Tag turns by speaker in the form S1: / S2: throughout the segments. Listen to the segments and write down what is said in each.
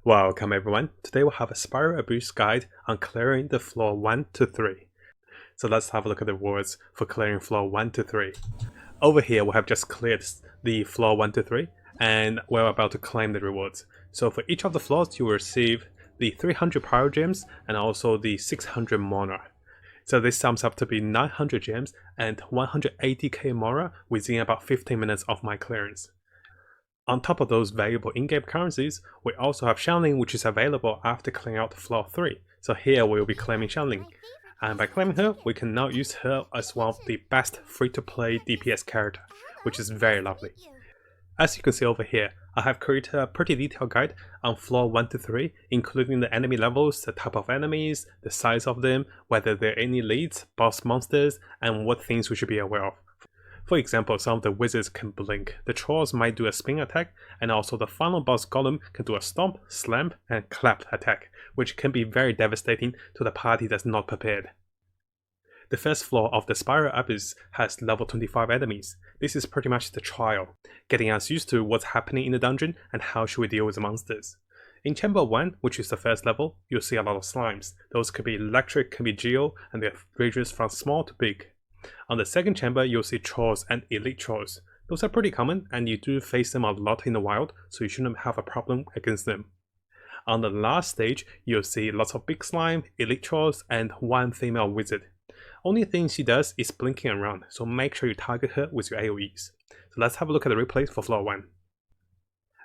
S1: Welcome everyone, today we'll have a spiral abuse guide on clearing the floor 1 to 3. So let's have a look at the rewards for clearing floor 1 to 3. Over here we have just cleared the floor 1 to 3 and we're about to claim the rewards. So for each of the floors you will receive the 300 power gems and also the 600 mana. So this sums up to be 900 gems and 180k mana within about 15 minutes of my clearance. On top of those valuable in-game currencies, we also have Xiangling, which is available after clearing out floor 3. So here we will be claiming Xiangling. And by claiming her, we can now use her as one of the best free-to-play DPS character, which is very lovely. As you can see over here, I have created a pretty detailed guide on floor 1 to 3, including the enemy levels, the type of enemies, the size of them, whether there are any leads, boss monsters, and what things we should be aware of. For example, some of the wizards can blink, the trolls might do a spin attack, and also the final boss golem can do a stomp, slam, and clap attack, which can be very devastating to the party that's not prepared. The first floor of the Spiral Abyss has level 25 enemies. This is pretty much the trial, getting us used to what's happening in the dungeon and how should we deal with the monsters. In Chamber 1, which is the first level, you'll see a lot of slimes. Those could be electric, can be geo, and they ranges from small to big. On the second chamber, you'll see trolls and elite trolls. Those are pretty common and you do face them a lot in the wild, so you shouldn't have a problem against them. On the last stage, you'll see lots of big slime, elite trolls, and one female wizard. Only thing she does is blinking around, so make sure you target her with your AoEs. So let's have a look at the replay for floor 1.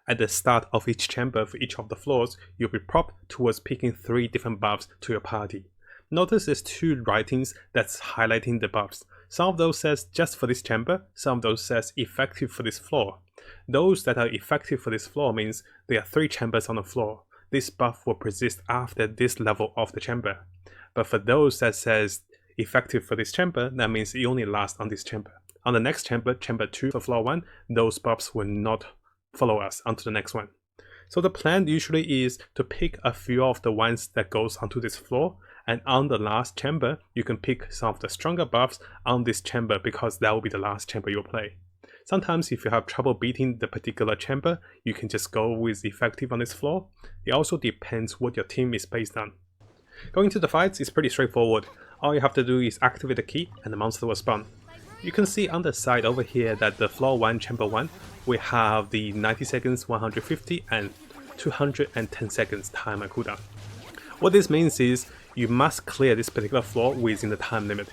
S1: At the start of each chamber for each of the floors, you'll be propped towards picking 3 different buffs to your party. Notice there's 2 writings that's highlighting the buffs. Some of those says just for this chamber, some of those says effective for this floor. Those that are effective for this floor means there are 3 chambers on the floor. This buff will persist after this level of the chamber. But for those that says effective for this chamber, that means it only lasts on this chamber. On the next chamber, chamber 2 for floor 1, those buffs will not follow us onto the next one. So the plan usually is to pick a few of the ones that goes onto this floor, and on the last chamber, you can pick some of the stronger buffs on this chamber because that will be the last chamber you'll play. Sometimes if you have trouble beating the particular chamber, you can just go with effective on this floor. It also depends what your team is based on. Going to the fights is pretty straightforward. All you have to do is activate the key and the monster will spawn. You can see on the side over here that the floor 1 chamber 1, we have the 90 seconds, 150 and 210 seconds timer cooldown. What this means is you must clear this particular floor within the time limit.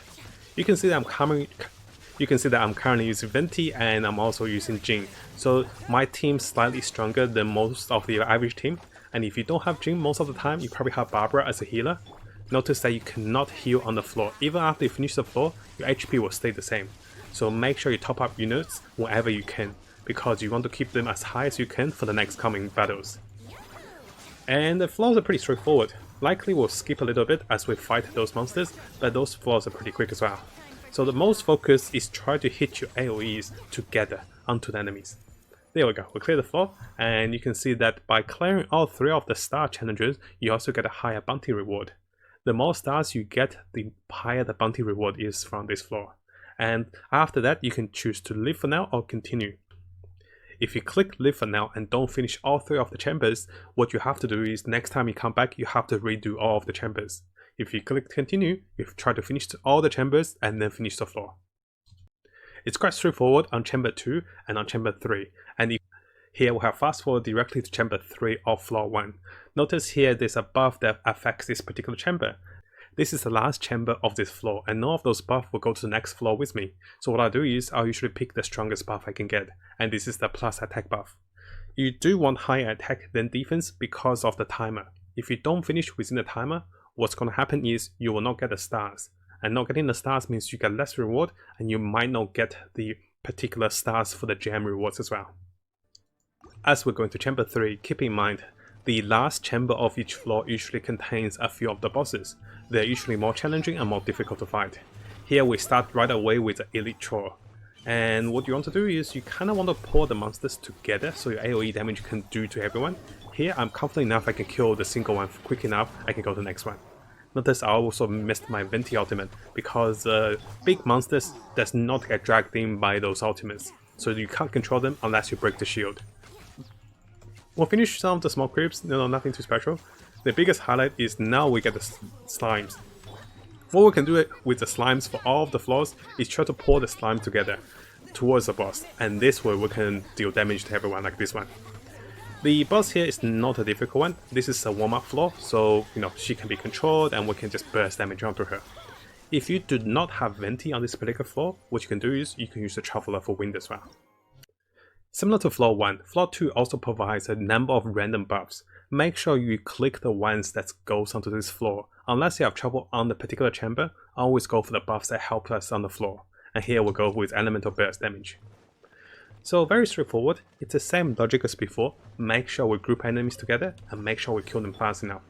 S1: You can see that I'm currently using Venti and I'm also using Jin. So my team's slightly stronger than most of the average team. And if you don't have Jin most of the time, you probably have Barbara as a healer. Notice that you cannot heal on the floor. Even after you finish the floor, your HP will stay the same. So make sure you top up units whenever you can, because you want to keep them as high as you can for the next coming battles. And the floors are pretty straightforward. Likely we'll skip a little bit as we fight those monsters, but those floors are pretty quick as well. So the most focus is try to hit your AoEs together onto the enemies. There we go, we clear the floor, and you can see that by clearing all 3 of the star challenges, you also get a higher bounty reward. The more stars you get, the higher the bounty reward is from this floor. And after that, you can choose to leave for now or continue. If you click leave for now and don't finish all 3 of the chambers, what you have to do is next time you come back, you have to redo all of the chambers. If you click continue, you try to finish all the chambers and then finish the floor. It's quite straightforward on chamber 2 and on chamber 3. And here we have fast forward directly to chamber 3 of floor 1. Notice here there's a buff that affects this particular chamber. This is the last chamber of this floor and none of those buffs will go to the next floor with me. So what I do is I'll usually pick the strongest buff I can get, and this is the plus attack buff. You do want higher attack than defense because of the timer. If you don't finish within the timer, what's going to happen is you will not get the stars. And not getting the stars means you get less reward and you might not get the particular stars for the gem rewards as well. As we're going to chamber 3, keep in mind, the last chamber of each floor usually contains a few of the bosses. They're usually more challenging and more difficult to fight. Here we start right away with the elite troll. And what you want to do is you kind of want to pour the monsters together so your AoE damage can do to everyone. Here I'm confident enough I can kill the single one quick enough, I can go to the next one. Notice I also missed my Venti ultimate because big monsters does not get dragged in by those ultimates. So you can't control them unless you break the shield. We'll finish some of the small creeps, nothing too special. The biggest highlight is now we get the slimes. What we can do with the slimes for all of the floors is try to pour the slime together towards the boss, and this way we can deal damage to everyone like this one. The boss here is not a difficult one. This is a warm-up floor, so she can be controlled and we can just burst damage onto her. If you do not have Venti on this particular floor, what you can do is you can use the Traveler for wind as well. Similar to floor 1, floor 2 also provides a number of random buffs. Make sure you click the ones that goes onto this floor. Unless you have trouble on the particular chamber, always go for the buffs that help us on the floor. And here we'll go with elemental burst damage. So very straightforward, it's the same logic as before. Make sure we group enemies together and make sure we kill them fast enough.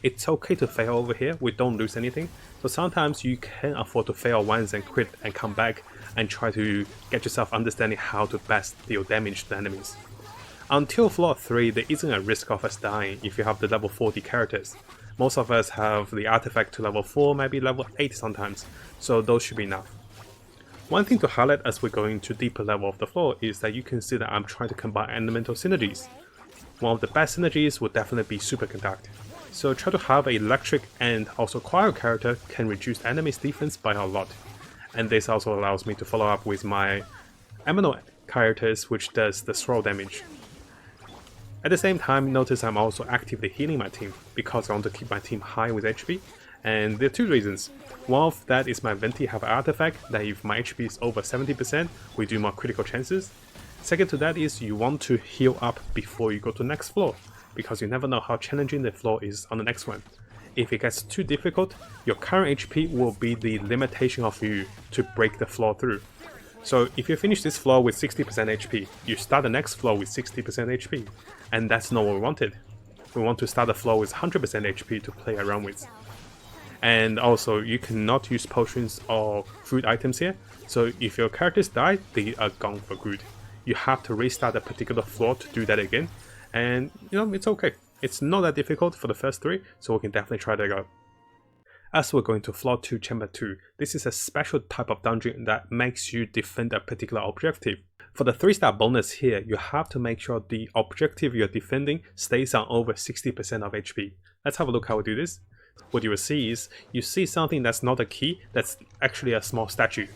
S1: It's okay to fail over here, we don't lose anything, so sometimes you can afford to fail once and quit and come back and try to get yourself understanding how to best deal damage to enemies. Until floor 3, there isn't a risk of us dying if you have the level 40 characters. Most of us have the artifact to level 4, maybe level 8 sometimes, so those should be enough. One thing to highlight as we're going to deeper level of the floor is that you can see that I'm trying to combine elemental synergies. One of the best synergies would definitely be superconduct. So try to have an electric and also cryo character can reduce enemy's defense by a lot. And this also allows me to follow up with my Amino characters, which does the throw damage. At the same time, notice I'm also actively healing my team because I want to keep my team high with HP. And there are two reasons. One of that is my Venti have an artifact that if my HP is over 70%, we do more critical chances. Second to that is you want to heal up before you go to the next floor, because you never know how challenging the floor is on the next one. If it gets too difficult, your current HP will be the limitation of you to break the floor through. So if you finish this floor with 60% HP, you start the next floor with 60% HP, and that's not what we wanted. We want to start the floor with 100% HP to play around with. And also, you cannot use potions or food items here, so if your characters die, they are gone for good. You have to restart a particular floor to do that again, and it's okay. It's not that difficult for the first 3, so we can definitely try that out. As we're going to floor 2, chamber 2, this is a special type of dungeon that makes you defend a particular objective. For the 3-star bonus here, you have to make sure the objective you're defending stays on over 60% of HP. Let's have a look how we do this. What you will see is, you see something that's not a key, that's actually a small statue.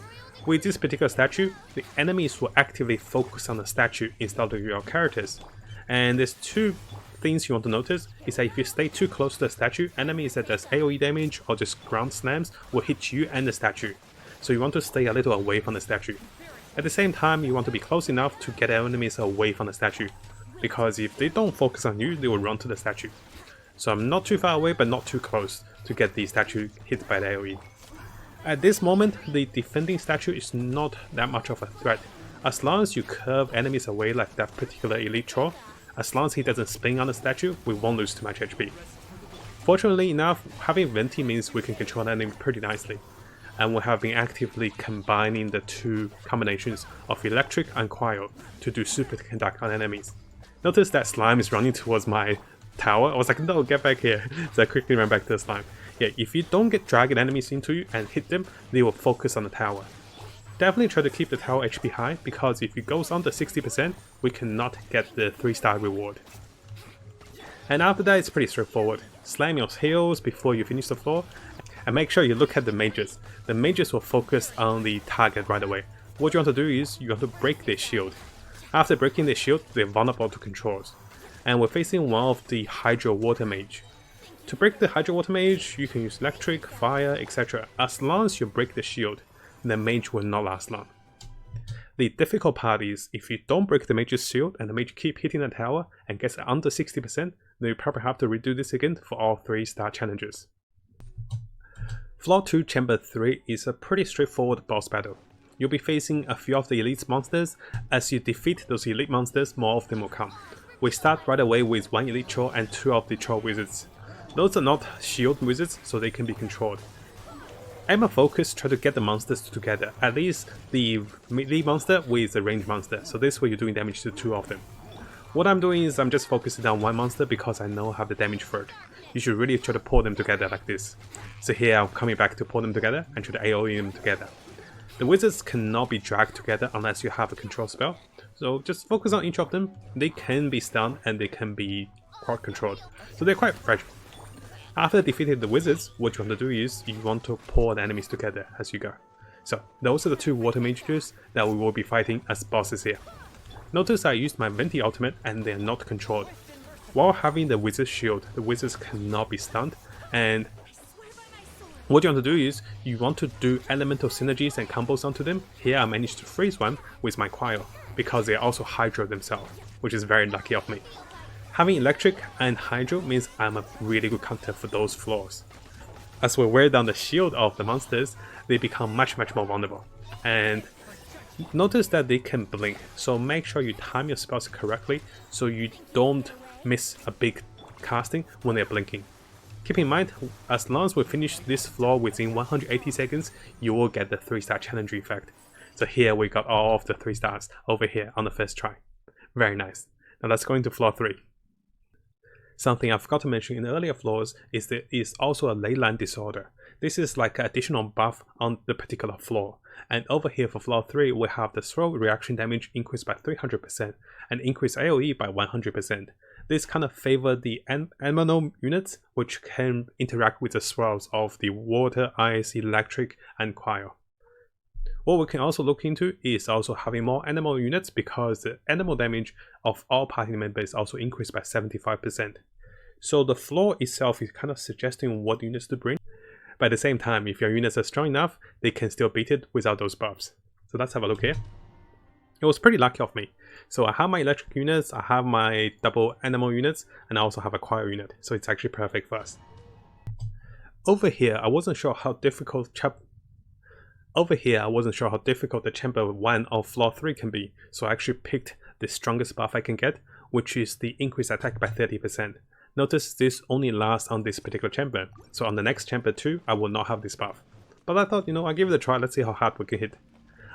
S1: With this particular statue, the enemies will actively focus on the statue instead of your characters. And there's two things you want to notice, is that if you stay too close to the statue, enemies that does AoE damage or just ground slams will hit you and the statue. So you want to stay a little away from the statue. At the same time, you want to be close enough to get enemies away from the statue, because if they don't focus on you, they will run to the statue. So I'm not too far away but not too close to get the statue hit by the AoE. At this moment, the defending statue is not that much of a threat. As long as you curve enemies away like that particular elite troll, as long as he doesn't spin on the statue, we won't lose too much HP. Fortunately enough, having Venti means we can control the enemy pretty nicely, and we have been actively combining the two combinations of electric and cryo to do superconduct on enemies. Notice that slime is running towards my tower. I was like, no, get back here. So I quickly ran back to the slime. Yeah, if you don't get dragon enemies into you and hit them, they will focus on the tower. Definitely try to keep the tower HP high, because if it goes under 60%, we cannot get the 3-star reward. And after that, it's pretty straightforward. Slam your heals before you finish the floor, and make sure you look at the mages. The mages will focus on the target right away. What you want to do is, you want to break their shield. After breaking their shield, they're vulnerable to controls. And we're facing one of the Hydro Water Mage. To break the Hydro Water Mage, you can use electric, fire, etc. As long as you break the shield, the mage will not last long. The difficult part is, if you don't break the mage's shield and the mage keep hitting the tower and gets under 60%, then you probably have to redo this again for all 3-star challenges. Floor 2 Chamber 3 is a pretty straightforward boss battle. You'll be facing a few of the elite monsters. As you defeat those elite monsters, more of them will come. We start right away with 1 elite troll and 2 of the troll wizards. Those are not shield wizards, so they can be controlled. Aim and focus, try to get the monsters together, at least the melee monster with the range monster, so this way you're doing damage to 2 of them. What I'm doing is I'm just focusing on 1 monster because I know I have the damage for it. You should really try to pull them together like this. So here I'm coming back to pull them together and try to AoE them together. The wizards cannot be dragged together unless you have a control spell, so just focus on each of them. They can be stunned and they can be proc controlled, so they're quite fragile. After defeating the wizards, what you want to do is you want to pull the enemies together as you go. So those are the 2 water mages that we will be fighting as bosses here. Notice I used my Venti ultimate and they are not controlled. While having the wizard shield, the wizards cannot be stunned, and what you want to do is you want to do elemental synergies and combos onto them. Here I managed to freeze one with my Cryo because they also Hydro themselves, which is very lucky of me. Having electric and Hydro means I'm a really good counter for those flaws. As we wear down the shield of the monsters, they become much more vulnerable. And notice that they can blink, so make sure you time your spells correctly so you don't miss a big casting when they're blinking. Keep in mind, as long as we finish this floor within 180 seconds, you will get the 3-star challenge effect. So here we got all of the 3 stars over here on the first try. Very nice. Now let's go into floor 3. Something I forgot to mention in the earlier floors is there is also a Leyline disorder. This is like an additional buff on the particular floor. And over here for floor 3, we have the throw reaction damage increased by 300% and increased AoE by 100%. This kind of favor the animal units, which can interact with the swirls of the water, ice, electric, and cryo. What we can also look into is also having more animal units, because the animal damage of all party members also increased by 75%. So the floor itself is kind of suggesting what units to bring, but at the same time, if your units are strong enough, they can still beat it without those buffs. So let's have a look here. It was pretty lucky of me. So I have my electric units, I have my double animal units, and I also have a cryo unit, so it's actually perfect for us. Over here, I wasn't sure how difficult the chamber 1 of floor 3 can be, so I actually picked the strongest buff I can get, which is the increased attack by 30%. Notice this only lasts on this particular chamber, so on the next chamber 2, I will not have this buff. But I thought, I'll give it a try, let's see how hard we can hit.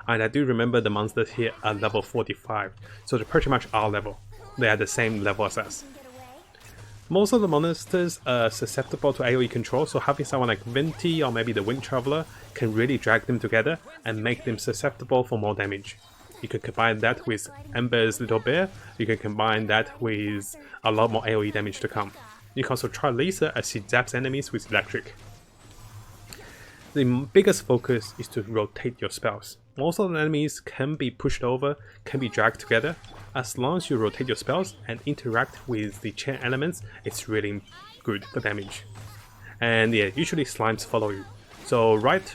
S1: And I do remember the monsters here are level 45, so they're pretty much our level. They are the same level as us. Most of the monsters are susceptible to AoE control, so having someone like Venti or maybe the Wind Traveler can really drag them together and make them susceptible for more damage. You can combine that with Ember's Little Bear, you can combine that with a lot more AoE damage to come. You can also try Laser as she zaps enemies with Electric. The biggest focus is to rotate your spells. Most of the enemies can be pushed over, can be dragged together. As long as you rotate your spells and interact with the chain elements, it's really good for damage. And yeah, usually slimes follow you. So right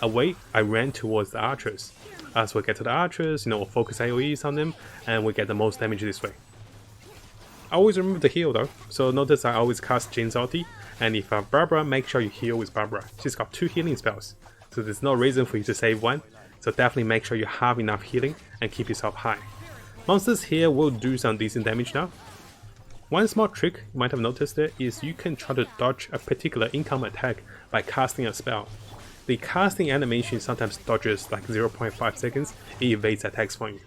S1: away, I ran towards the archers. As we get to the archers, we'll focus AoEs on them, and we get the most damage this way. I always remember the heal though, so notice I always cast Jin's ulti, and if you have Barbara, make sure you heal with Barbara. She's got 2 healing spells, so there's no reason for you to save one, so definitely make sure you have enough healing and keep yourself high. Monsters here will do some decent damage now. One small trick you might have noticed there is you can try to dodge a particular income attack by casting a spell. The casting animation sometimes dodges like 0.5 seconds, it evades attacks for you.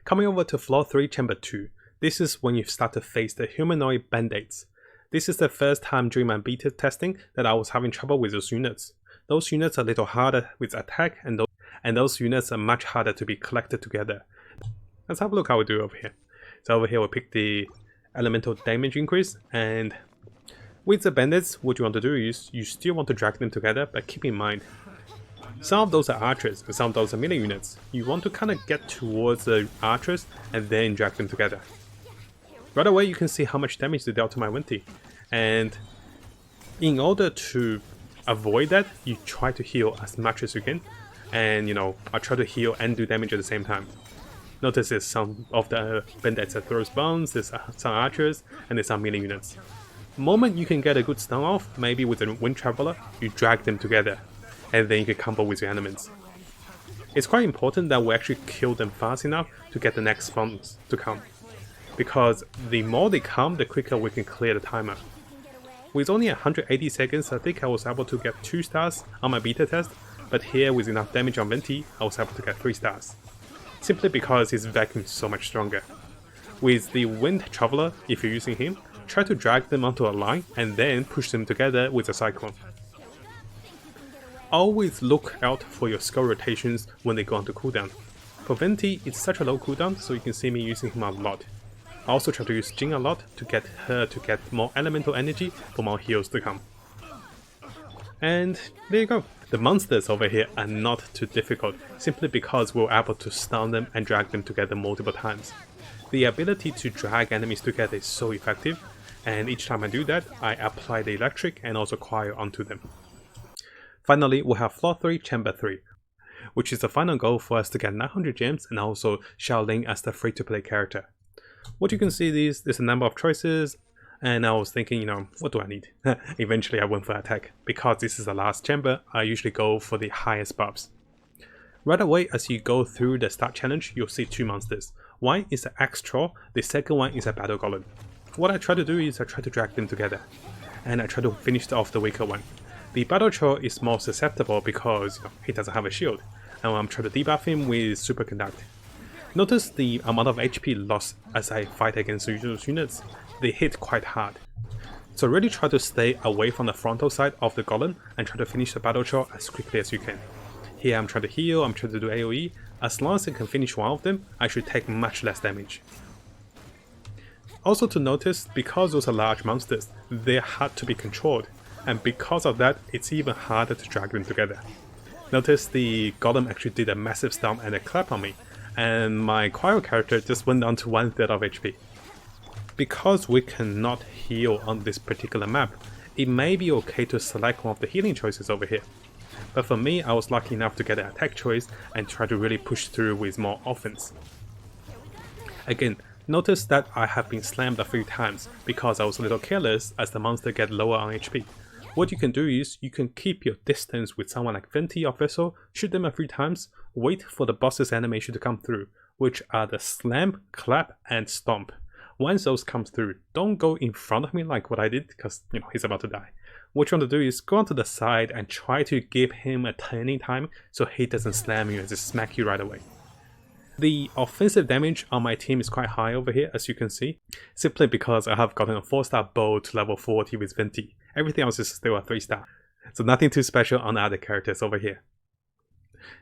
S1: Coming over to floor 3 chamber 2, this is when you start to face the humanoid band-aids. This is the first time during my beta testing that I was having trouble with those units. Those units are a little harder with attack, and those units are much harder to be collected together. Let's have a look how we do over here. So over here we pick the elemental damage increase, and with the bandits, what you want to do is you still want to drag them together, but keep in mind, some of those are archers, but some of those are melee units. You want to kind of get towards the archers and then drag them together. Right away you can see how much damage they dealt to my Venti, and in order to avoid that, you try to heal as much as you can, and I try to heal and do damage at the same time. Notice there's some of the bandits that throws bombs, there's some archers, and there's some melee units. The moment you can get a good stun off, maybe with a Wind Traveler, you drag them together, and then you can combo with your elements. It's quite important that we actually kill them fast enough to get the next spawns to come, because the more they come, the quicker we can clear the timer. With only 180 seconds, I think I was able to get 2 stars on my beta test, but here with enough damage on Venti, I was able to get 3 stars. Simply because his vacuum is so much stronger. With the Wind Traveler, if you're using him, try to drag them onto a line and then push them together with a Cyclone. always look out for your skill rotations when they go onto cooldown. For Venti, it's such a low cooldown, so you can see me using him a lot. I also try to use Jing a lot to get her to get more elemental energy for more heals to come. And there you go. The monsters over here are not too difficult, simply because we're able to stun them and drag them together multiple times. The ability to drag enemies together is so effective, and each time I do that, I apply the electric and also cryo onto them. Finally, we have floor 3, chamber 3, which is the final goal for us to get 900 gems and also Xiangling as the free-to-play character. What you can see is there's a number of choices, and I was thinking, what do I need? Eventually I went for attack. Because this is the last chamber, I usually go for the highest buffs. Right away, as you go through the start challenge, you'll see two monsters. One is the Axe Troll, the second one is a Battle Golem. What I try to do is I try to drag them together, and I try to finish off the weaker one. The Battle Troll is more susceptible because he doesn't have a shield, and I'm trying to debuff him with Superconduct. Notice the amount of HP lost as I fight against those units. They hit quite hard. So really try to stay away from the frontal side of the Golem and try to finish the Battle Troll as quickly as you can. Here I'm trying to heal, I'm trying to do AoE. As long as I can finish one of them, I should take much less damage. Also to notice, because those are large monsters, they're hard to be controlled, and because of that, it's even harder to drag them together. Notice the Golem actually did a massive stomp and a clap on me, and my cryo character just went down to 1/3 of HP. Because we cannot heal on this particular map, it may be okay to select one of the healing choices over here. But for me, I was lucky enough to get an attack choice and try to really push through with more offense. Again, notice that I have been slammed a few times because I was a little careless as the monster get lower on HP. What you can do is, you can keep your distance with someone like Venti or Vessel, shoot them a few times, wait for the boss's animation to come through, which are the slam, clap and stomp. Once those comes through, don't go in front of me like what I did, because he's about to die. What you want to do is go onto the side and try to give him a turning time so he doesn't slam you and just smack you right away. The offensive damage on my team is quite high over here, as you can see, simply because I have gotten a 4-star bow to level 40 with Venti. Everything else is still a 3-star, so nothing too special on the other characters over here.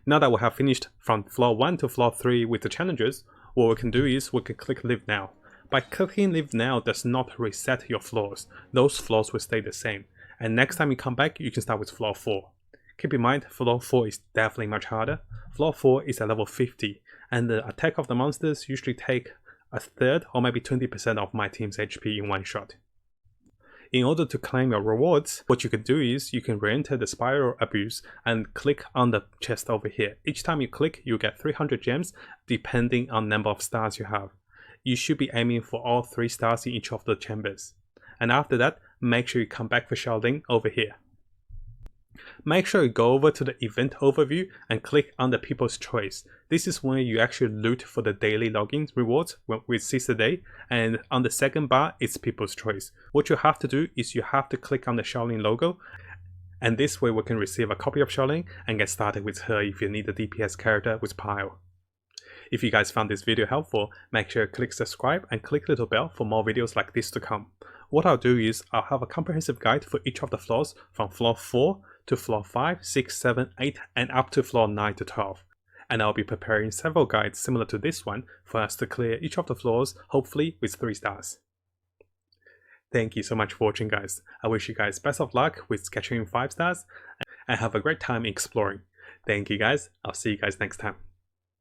S1: Now that we have finished from floor 1 to floor 3 with the challenges, what we can do is we can click Live Now. By clicking Live Now does not reset your floors, those floors will stay the same, and next time you come back you can start with floor 4. Keep in mind, floor 4 is definitely much harder. Floor 4 is at level 50, and the attack of the monsters usually take a third or maybe 20% of my team's HP in one shot. In order to claim your rewards, what you can do is you can re-enter the Spiral Abuse and click on the chest over here. Each time you click, you get 300 gems depending on number of stars you have. You should be aiming for all 3 stars in each of the chambers. And after that, make sure you come back for Xiangling over here. Make sure you go over to the event overview and click on the People's Choice. This is where you actually loot for the daily login rewards with Sister Day, and on the second bar it's People's Choice. What you have to do is you have to click on the Xiangling logo, and this way we can receive a copy of Xiangling and get started with her if you need a DPS character with Pile. If you guys found this video helpful, make sure you click subscribe and click the little bell for more videos like this to come. What I'll do is I'll have a comprehensive guide for each of the floors from floor 4 to floor 5, 6, 7, 8 and up to floor 9 to 12. And I'll be preparing several guides similar to this one for us to clear each of the floors, hopefully with 3 stars. Thank you so much for watching, guys. I wish you guys best of luck with catching 5 stars and have a great time exploring. Thank you guys, I'll see you guys next time.